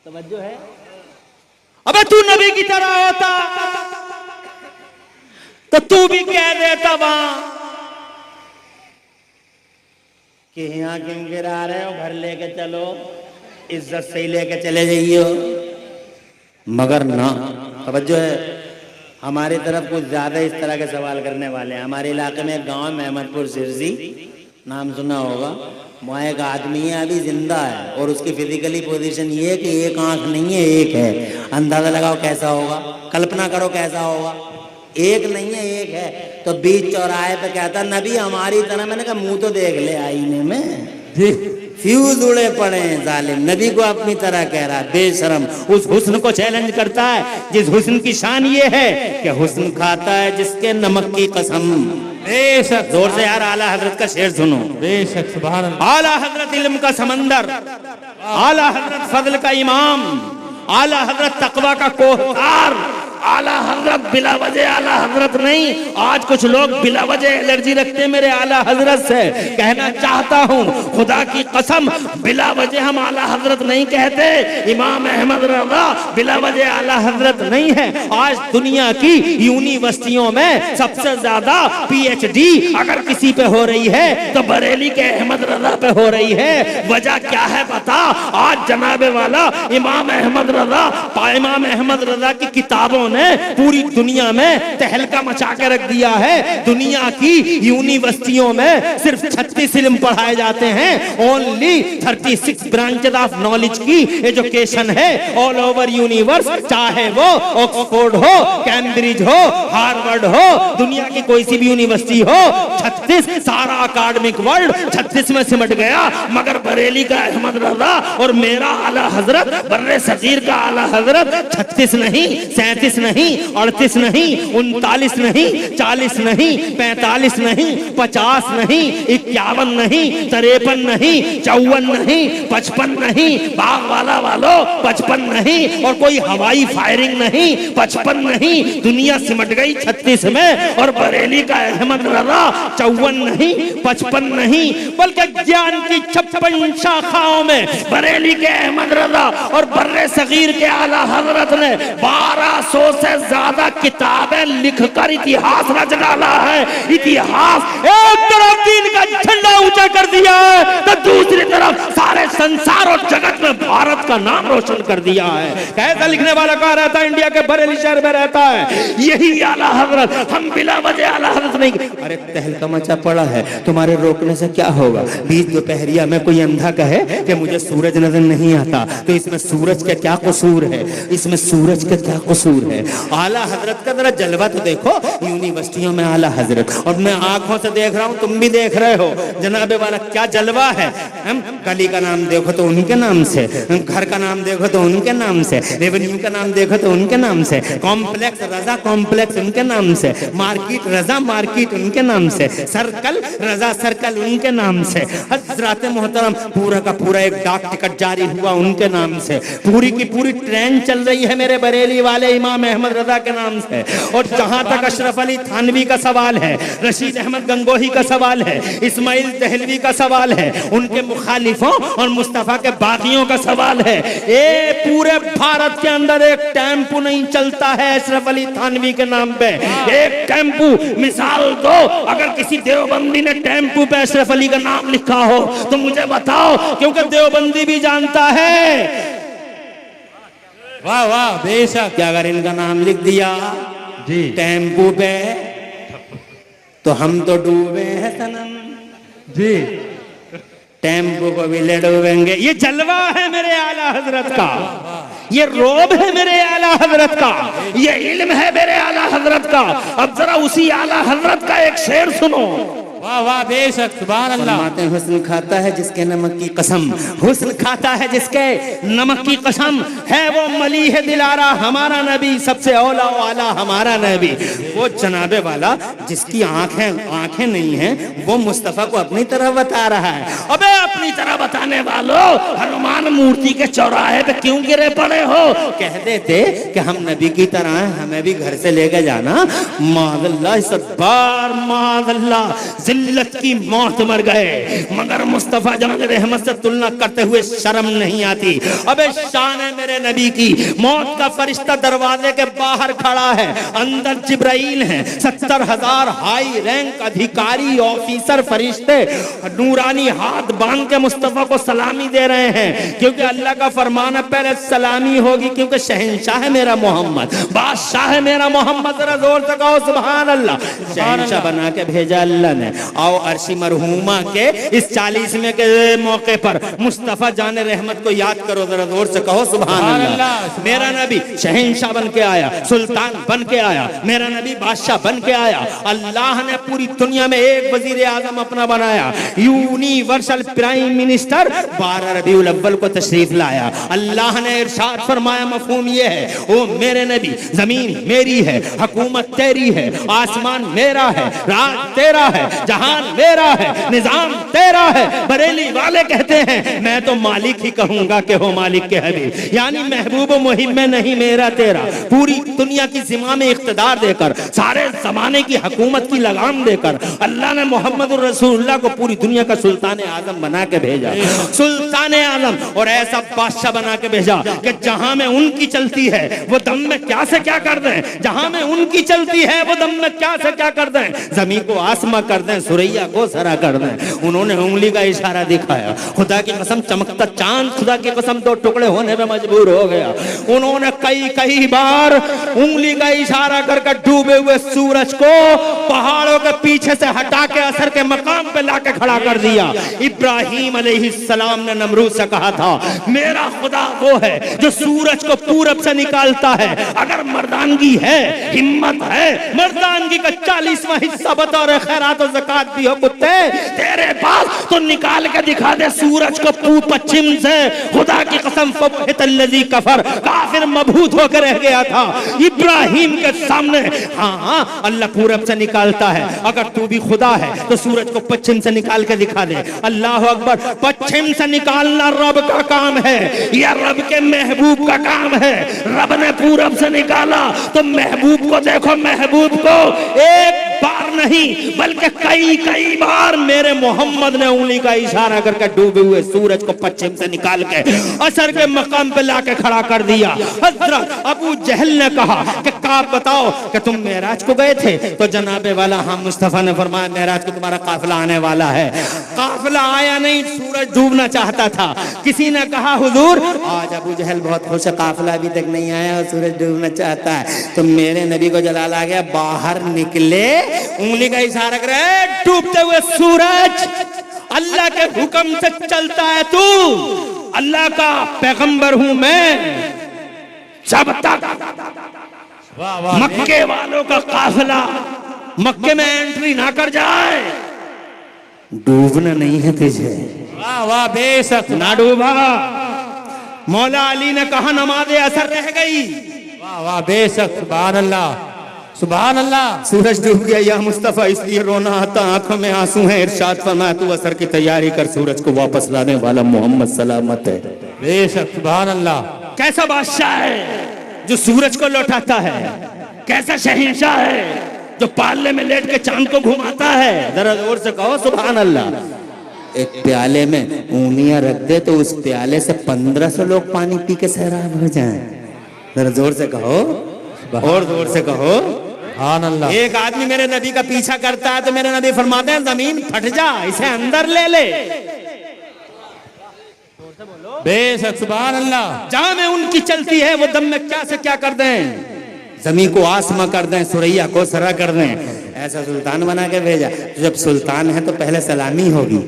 तवज्जो है। अबे तू नबी की तरह होता तो तू भी कह देता वहां कि यहां क्यों गिरा रहे हो, घर लेके चलो, इज्जत से ही लेके चले जाइयो। मगर ना, तवज्जो है, हमारी तरफ कुछ ज्यादा इस तरह के सवाल करने वाले हैं। हमारे इलाके में एक गांव है महमदपुर सिरसी, नाम सुना होगा। वहाँ एक आदमी है, अभी जिंदा है, और उसकी फिजिकली पोजीशन ये है कि एक आंख नहीं है, एक है। अंदाजा लगाओ कैसा होगा, कल्पना करो कैसा होगा। एक नहीं है, एक है। तो बीच चौराहे पे कहता नबी हमारी तरह। मैंने कहा मुंह तो देख ले आईने में, फ्यूज उड़े पड़े हैं जालिम। नबी को अपनी तरह कह रहा है, बेशरम। उस हुस्न को चैलेंज करता है जिस हुस्न की शान ये है कि हुस्न खाता है जिसके नमक की कसम। बेशक, जोर से यार आला हजरत का शेर सुनो। बेशक, सुभान अल्लाह। आला हजरत इल्म का समंदर, आला हजरत फजल का इमाम, आला हजरत तकवा का कोहतार, आला हजरत बिला वजह आला हजरत नहीं। आज कुछ लोग बिला वजह एलर्जी रखते मेरे आला हजरत से। कहना चाहता हूँ खुदा की कसम, बिला वजह हम आला हजरत नहीं कहते। इमाम अहमद रज़ा बिला वजह आला हजरत नहीं है। आज दुनिया की यूनिवर्सिटियों में सबसे ज्यादा पीएचडी अगर किसी पे हो रही है तो बरेली के अहमद रज़ा पे हो रही है। वजह क्या है बता? आज जनाबे वाला इमाम अहमद रज़ा, इमाम अहमद रज़ा की किताबों ने पूरी दुनिया में तहलका मचा के रख दिया है। दुनिया की यूनिवर्सिटियों में सिर्फ 36 इल्म पढ़ाए जाते हैं। ओनली 36 ब्रांचेस ऑफ नॉलेज की एजुकेशन है ऑल ओवर यूनिवर्स। चाहे वो ऑक्सफोर्ड हो, कैम्ब्रिज हो, हार्वर्ड हो, दुनिया की कोई सी भी यूनिवर्सिटी हो, 36 सारा अकादमिक वर्ल्ड 36 में सिमट गया। मगर बरेली का अहमद रज़ा और मेरा आला हजरत, बर्रे सगीर का आला हजरत 36 नहीं, 37 नहीं, 38 नहीं, 39 नहीं, 40 नहीं, 45 नहीं, 50 नहीं, 51 नहीं, 53 नहीं, 54 नहीं, 55 नहीं, बाग वाला वालों 55 नहीं, और कोई हवाई फायरिंग नहीं, 55 नहीं। दुनिया सिमट गई 36 में, और बरेली का अहमद रज़ा 54 नहीं, 55 नहीं, बल्कि ज्ञान की 56 शाखाओं में बरेली के अहमद रज़ा और बर्रे सगीर के आला हजरत ने 1200 से ज्यादा किताबें लिखकर इतिहास रच डाला है। इतिहास एक तरफ दीन का झंडा ऊंचा कर दिया है तो दूसरी तरफ सारे संसार और जगत में भारत का नाम रोशन कर दिया है। कैसा लिखने वाला कहा रहता है, इंडिया के बरेली शहर में रहता है, यही आला हजरत। हम बिला वजह आला हजरत नहीं। अरे तहलका मचा पड़ा है, तुम्हारे रोकने से क्या होगा? बीच दोपहरिया में कोई अंधा कहे कि मुझे सूरज नजर नहीं आता, तो इसमें सूरज का क्या कसूर है? इसमें सूरज का क्या कसूर है? आला हजरत का जरा जलवा तो देखो। यूनिवर्सिटियों में आला हजरत, और मैं आंखों से देख रहा हूँ, तुम भी देख रहे हो जनाबे वाला, क्या जलवा है। हम गली का नाम देखो तो उनके नाम से, घर का नाम देखो तो उनके नाम से, रेवेन्यू का नाम देखो तो उनके नाम से, कॉम्प्लेक्स रजा कॉम्प्लेक्स उनके नाम से, मार्केट रजा मार्केट उनके नाम से, सर्कल रजा सर्कल उनके नाम से, हजरत मोहतरम पूरा का पूरा एक डाक टिकट जारी हुआ उनके नाम से, पूरी की पूरी ट्रेन चल रही है मेरे बरेली वाले इमाम अहमद रजा के नाम से। और जहां तक अशरफ अली थानवी का सवाल है, रशीद अहमद गंगोही का सवाल है, इस्माइल दहलवी का सवाल है, उनके मुखालिफों और मुस्तफा के बागियों का सवाल है, ये पूरे भारत के अंदर एक टेम्पू नहीं चलता है अशरफ अली थानवी के नाम पे। एक टेम्पू, मिसाल दो, अगर किसी देवबंदी ने टेम्पू पे अशरफ अली का नाम लिखा हो तो मुझे बताओ, क्योंकि देवबंदी भी जानता है। वाह वाह, बेशक। क्या अगर इनका नाम लिख दिया जी टेम्पू पे तो हम तो डूबे हैं सनम जी, टेम्पू को भी ले डूबेंगे। ये जलवा है मेरे आला हजरत का, ये रोब है मेरे आला हजरत का, ये इल्म है मेरे आला हजरत का। अब जरा उसी आला हजरत का एक शेर सुनो। वाह वाह, बेशक, सुभान अल्लाह। हुस्न खाता है जिसके नमक की कसम, हुस्न खाता है जिसके नमक की कसम, है वो मली है दिलारा हमारा नबी, सबसे औला वाला हमारा नबी। वो जनाबे वाला जिसकी आंखें नहीं हैं, वो मुस्तफा को अपनी तरह बता रहा है। अबे अपनी तरह बताने वालों, हनुमान मूर्ति के चौराहे पे क्यों गिरे पड़े हो? कह देते कि हम नबी की तरह हैं, हमें भी घर से लेकर जाना। मादल्ला, इस बार मादल्ला जिल्लत की मौत मर गए, मगर मुस्तफा जमात रहमत से तुलना करते हुए शर्म नहीं आती। अबे शान है मेरे नबी की, मौत का फरिश्ता दरवाजे के बाहर खड़ा है, अंदर जिब्राइल है, 70,000 हाई रैंक अधिकारी ऑफिसर फरिश्ते नूरानी हाथ बांध के मुस्तफा को सलामी दे रहे हैं, क्योंकि अल्लाह का फरमान है पहले सलामी होगी, क्योंकि शहंशाह है मेरा मोहम्मद, बादशाह है मेरा मोहम्मद। जरा जोर से कहो सुभान अल्लाह। शहंशाह बना के भेजा अल्लाह ने। आओ अर्शी मरहूमा के इस 40वें के मौके पर मुस्तफा जाने रहमत को याद करो, जरा जोर से कहो सुभान अल्लाह। मेरा नबी शहंशाह बन के आया, सुल्तान बन के आया, मेरा नबी बादशाह बन के आया। अल्लाह ने पूरी दुनिया में एक वजीर आजम अपना बनाया, यूनिवर्सल प्राइम मिनिस्टर 12 रबीउल अव्वल को तशरीफ लाया। अल्लाह ने इरशाद फरमाया, मफहूम ये है ओ मेरे नबी, जमीन मेरी है, हुकूमत तेरी है, आसमान मेरा है, रात तेरा है, जहान मेरा है, निजाम तेरा है। बरेली वाले कहते हैं मैं तो मालिक ही कहूंगा कि हो मालिक के हबीब, यानी महबूब मुहिम में नहीं मेरा तेरा। पूरी दुनिया की जिम्मा में इख्तिदार देकर, सारे जमाने की हुकूमत की लगाम देकर अल्लाह ने मोहम्मद रसूलुल्लाह को पूरी दुनिया का सुल्तान आजम बना के भेजा, सुल्तान आजम, और ऐसा बादशाह बना के भेजा कि जहां में उनकी चलती है वो दम में क्या से क्या कर दें, जहां में उनकी चलती है वो दम में क्या से क्या कर दें, जमीन को आसमा कर दें, सुरैया को सरा कर दें। उन्होंने उंगली का इशारा दिखाया, खुदा की कसम चमकता चांद खुदा की कसम 2 टुकड़े होने में मजबूर हो गया। उन्होंने कई बार उंगली का इशारा करके डूबे हुए सूरज को पहाड़ों के पीछे से हटा के असर के मकाम पे लाके खड़ा कर दिया। इब्राहिम अलैहिस्सलाम ने नमरूद से कहा था, मेरा खुदा वो है जो सूरज को पूरब से निकालता है, अगर मर्दानगी है, हिम्मत है, मर्दानगी का 40वां हिस्सा बतौर खैरात और ज़कात भी हो कुत्ते तेरे पास, तो निकाल के दिखा दे सूरज को पूर्व पश्चिम से। खुदा की कसम फबहितल्लज़ी कफर, काफिर मबहूत होकर रह गया था इब्राहिम के सामने। हाँ अल्लाह पूरब से निकालता है, अगर तू भी खुदा है तो सूरज को पश्चिम से निकाल के दिखा दे। अल्लाह अकबर, पश्चिम से निकालना रब का काम है या रब के महबूब का काम है। रब ने पूरब से निकाला तो महबूब को देखो, महबूब को एक बार नहीं बल्कि कई बार मेरे मोहम्मद ने उंगली का इशारा करके डूबे हुए सूरज को पश्चिम से निकाल के असर के मकाम पे लाके खड़ा कर दिया। हजरत अबू जहल ने कहा कि काब बताओ कि तुम मेराज को गए थे, तो जनाबे वाला हम मुस्तफा ने फरमाया मेराज को तुम्हारा काफिला आने वाला है। काफिला आया नहीं, सूरज डूबना चाहता था। किसी ने कहा हुजूर आज अबू जहल बहुत खुश है, काफिला अभी तक नहीं आया और सूरज डूबना चाहता है। तो मेरे नबी को जलाल आ गया, बाहर निकले, उंगली का इशारा करे, डूबते हुए सूरज अल्लाह के हुक्म से चलता है तू, अल्लाह का पैगंबर हूं मैं। जब तक मक्के वालों का काफिला मक्के में एंट्री ना कर जाए, डूबना नहीं है तुझे। वाह वाह बेशक, ना डूबा। मौला अली ने कहा नमाज़े असर रह गई। वाह वाह बेशक, सुभान अल्लाह सुभान अल्लाह। सूरज डूब गया या मुस्तफा, इसलिए रोना आता, आंखों में आंसू हैं। इरशाद फरमाया तू असर की तैयारी कर, सूरज को वापस लाने वाला मोहम्मद सलामत है। बेशक सुभान अल्लाह। कैसा बादशाह है जो सूरज को लौटाता है, कैसा शहंशाह है जो पाले में लेट के चांद को घुमाता है। जरा जोर से कहो सुभान अल्लाह। एक प्याले में ऊनिया रख दे तो उस प्याले से 1500 लोग पानी पी के सैराब हो जाएं। जरा जोर से कहो, और जोर से कहो सुभान अल्लाह। एक आदमी मेरे नबी का पीछा करता है तो मेरे नबी फरमाते हैं जमीन फट जा, इसे अंदर ले ले। बेशक सुभान अल्लाह। जहां में उनकी चलती है वो दम में क्या से क्या कर दें, जमीन को आसमा कर दें, सुरैया को सरा कर दें। ऐसा सुल्तान बना के भेजा। तो जब सुल्तान है तो पहले सलामी होगी।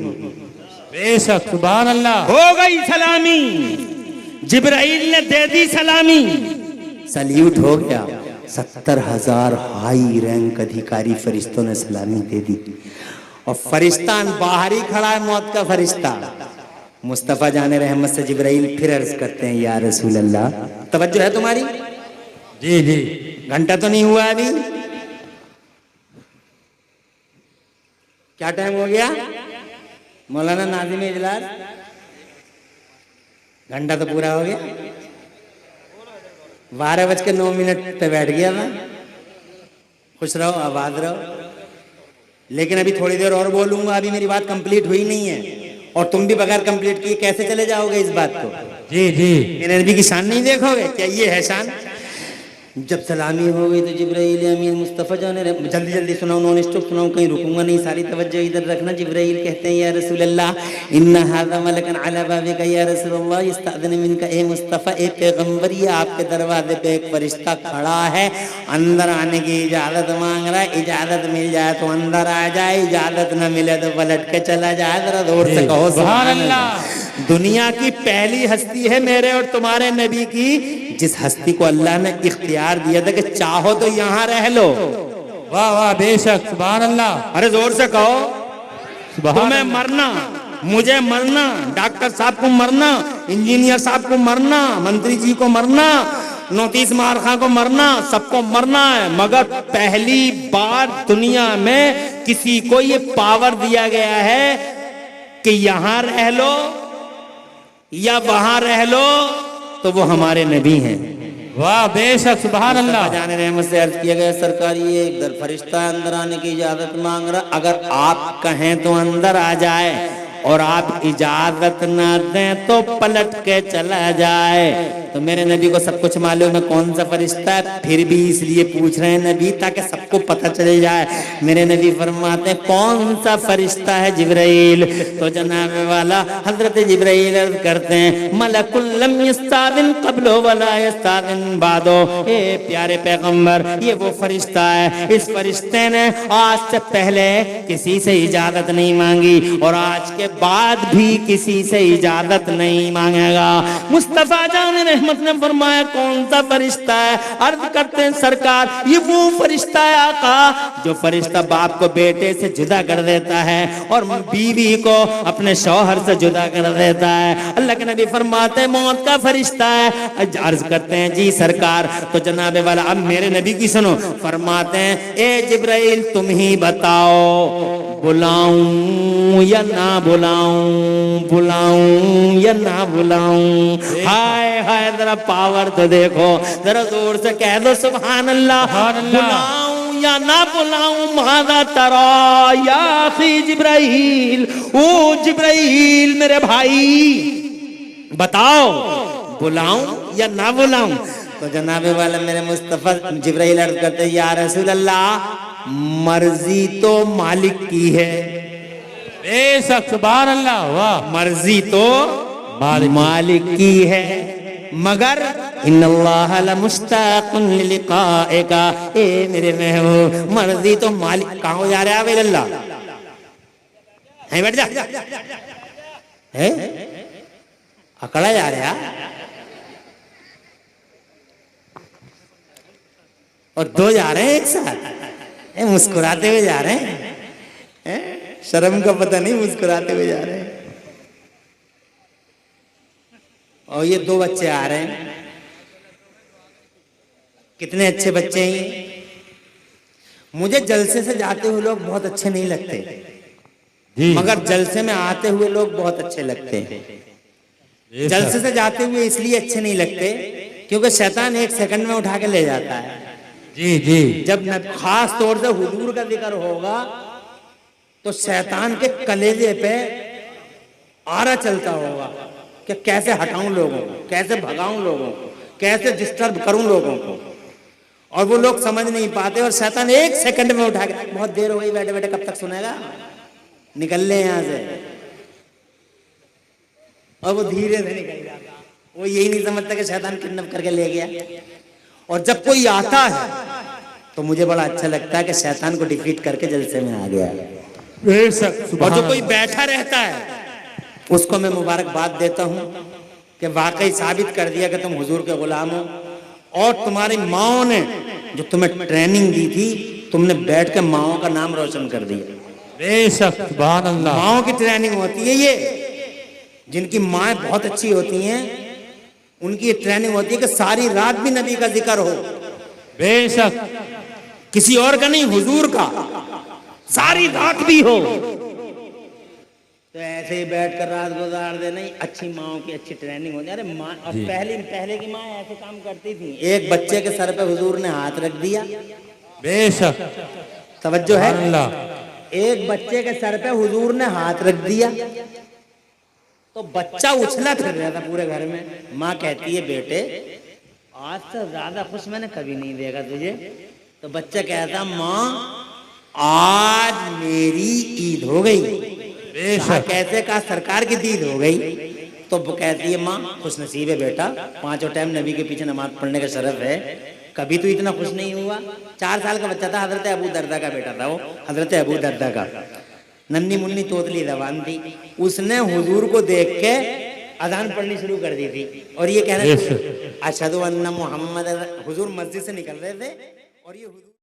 बेशक सुभान अल्लाह। हो गई सलामी, जिब्राइल ने दे दी सलामी, सल्यूट हो गया। 70,000 हाई रैंक अधिकारी फरिश्तों ने सलामी दे दी और फरिश्तान बाहर ही खड़ा है, मौत का फरिश्ता। मुस्तफा जाने रहमत से जिब्राइल फिर अर्ज करते हैं या रसूल अल्लाह, तवज्जो है तुम्हारी? जी जी। घंटा तो नहीं हुआ अभी, क्या टाइम हो गया मौलाना नाज़िम इजलास? घंटा तो पूरा हो गया। 12:09 पे बैठ गया मैं। खुश रहो, आबाद रहो। लेकिन अभी थोड़ी देर और बोलूंगा, अभी मेरी बात कंप्लीट हुई नहीं है, और तुम भी बगैर कंप्लीट किए कैसे चले जाओगे इस बात को? जी जी। मेरे नबी की शान नहीं देखोगे? क्या ये है शान? जब सलामी हो गई तो जिब्राइल अमीन मुस्तफ़ा जान, जल्दी जल्दी सुनाओ, नॉन स्टॉप सुनाओ, कहीं रुकूंगा नहीं, सारी तवज्जो इधर रखना। जिब्राइल कहते हैं या रसूल अल्लाह, इन्ना हाज़ा मलकन अला बाबिका या रसूल अल्लाह इस्तअज़न मिनका, ए मुस्तफ़ा, ए पैगंबर, ये आपके दरवाजे पे एक फरिश्ता खड़ा है, अंदर आने की इजाज़त मांग रहा है। इजाज़त मिल जाए तो अंदर आ जाए, इजाज़त न मिले तो पलट के चला जाए। जरा जोर से कहो सुभान अल्लाह। दुनिया की पहली हस्ती है मेरे और तुम्हारे नबी की, जिस हस्ती को अल्लाह ने इख्तियार दिया था कि चाहो तो यहाँ रह लो। वाह वाह, बेशक, सुभान अल्लाह। अरे जोर से कहो सुभान तुम्हें मरना, मुझे मरना, डॉक्टर साहब को मरना, इंजीनियर साहब को मरना, मंत्री जी को मरना, नोटिस मारखा को मरना, सबको मरना है, मगर पहली बार दुनिया में किसी को ये पावर दिया गया है कि यहाँ रह लो या वहां रह लो, तो वो हमारे नबी हैं। वाह बेशक, सुभान अल्लाह। जाने रहमत से अर्ज किया गया, सरकार ये एक दर फरिश्ता अंदर आने की इजाजत मांग रहा, अगर आप कहें तो अंदर आ जाए, और आप इजाजत ना दें तो पलट के चला जाए। तो मेरे नबी को सब कुछ मालूम है कौन सा फरिश्ता है, फिर भी इसलिए पूछ रहे हैं नबी, ताकि सबको पता चल जाए। मेरे नबी फरमाते हैं कौन सा फरिश्ता है? जिब्राइल। तो जनाब वाला हजरत जिब्राइल अर्ज करते हैं, मलकुल लम यस्तादिन क़ब्लो वला यस्तादिन बादो, ए प्यारे पैगंबर, ये वो फरिश्ता है, इस फरिश्ते ने आज से पहले किसी से इजाजत नहीं मांगी और आज के बाद भी किसी से इजाजत नहीं मांगेगा। मुस्तफा जान रहमत ने फरमाया कौन सा फरिश्ता है? अर्ज करते हैं सरकार, ये वो फरिश्ता है आका जो फरिश्ता बाप को बेटे से जुदा कर देता है और बीवी को अपने शौहर से जुदा कर देता है। अल्लाह के नबी फरमाते हैं मौत का फरिश्ता है। अर्ज करते हैं जी सरकार। तो जनाबे वाला अब मेरे नबी की सुनो, फरमाते हैं ए जिब्राइल तुम ही बताओ, बुलाऊं या ना बुलाऊं, बुलाऊं या ना बुलाऊं? हाय हाय, जरा पावर तो देखो, जरा जोर से कह दो सुभान अल्लाह। बुलाऊं या ना बुलाऊं? मादा तरा या अखी जिब्राइल, ओ जिब्राइल मेरे भाई बताओ, बुलाऊं या ना बुलाऊं? तो जनाबे वाला मेरे मुस्तफा जिब्राइल अर्ज करते या रसूल अल्लाह, मर्जी तो मालिक की है। बेशक, सुभान अल्लाह। वाह, मर्जी तो मालिक की है, मगर इन्नल्लाह लमुश्ताकुन लिलिकाएका, ए मेरे महबूब मर्जी तो मालिक। कहाँ जा रहा है अल्लाह? है बैठ जा, है अकड़ा जा रहा और दो जा रहे हैं एक साथ, मुस्कुराते हुए जा रहे हैं, शर्म का पता नहीं, मुस्कुराते हुए जा रहे हैं। और ये दो बच्चे आ रहे हैं, कितने अच्छे बच्चे हैं। मुझे जलसे से जाते हुए लोग बहुत अच्छे नहीं लगते, मगर जलसे में आते हुए लोग बहुत अच्छे लगते हैं। जलसे से जाते हुए इसलिए अच्छे नहीं लगते क्योंकि शैतान एक सेकंड में उठा के ले जाता है। जी जी। जब खास तौर से हुजूर का जिक्र होगा तो शैतान के कलेजे पे आरा चलता होगा कि कैसे हटाऊं लोगों को, कैसे भगाऊं लोगों को, कैसे डिस्टर्ब करूं लोगों को, और वो लोग समझ नहीं पाते और शैतान एक सेकंड में उठा के, बहुत देर हो गई बैठे बैठे, कब तक सुनेगा, निकल ले यहां से। और वो धीरे से निकल जाता, वो यही नहीं समझता कि शैतान किडनैप करके ले गया। और जब कोई आता है तो मुझे बड़ा अच्छा लगता है कि शैतान को डिफीट करके जलसे में आ गया। और जो कोई बैठा रहता है उसको मैं मुबारकबाद देता हूं कि वाकई साबित कर दिया कि तुम हुजूर के गुलाम हो, और तुम्हारी माओ ने जो तुम्हें ट्रेनिंग दी थी, तुमने बैठ के माओ का नाम रोशन कर दिया। बेशक, सुभान अल्लाह। माओ की ट्रेनिंग होती है ये, जिनकी माएँ बहुत अच्छी होती हैं उनकी ट्रेनिंग होती है कि सारी रात भी नबी का जिक्र हो। बेशक, किसी और का नहीं, हुजूर का, सारी रात भी हो। तो ऐसे ही बैठकर रात गुजार दे, नहीं, अच्छी माओ की अच्छी ट्रेनिंग होती है। अरे माँ, और पहले की माँ ऐसे काम करती थी, एक बच्चे के सर पे हुजूर ने हाथ रख दिया। बेशक, तवज्जो है? एक बच्चे के सर पे हुजूर ने हाथ रख दिया तो बच्चा उछला फिर रहा था पूरे घर में। माँ कहती है बेटे आज से ज्यादा खुश मैंने कभी नहीं देखा तुझे। तो बच्चा कहता माँ आज मेरी ईद हो गई। कहा, कैसे? कहा सरकार की ईद हो गई। तो वो कहती है माँ खुश नसीब है बेटा, 5 टाइम नबी के पीछे नमाज पढ़ने का शरफ है, कभी तो इतना खुश नहीं हुआ। 4 साल का बच्चा था, हजरत अबू दर्दा का बेटा था वो, हजरत अबू दर्दा का, नन्नी मुन्नी तोतली जबान थी। उसने हुजूर को देख के अजान पढ़नी शुरू कर दी थी और ये कह रहे थे अशहदु अन्ना मुहम्मद। हुजूर मस्जिद से निकल रहे थे और ये हुजूर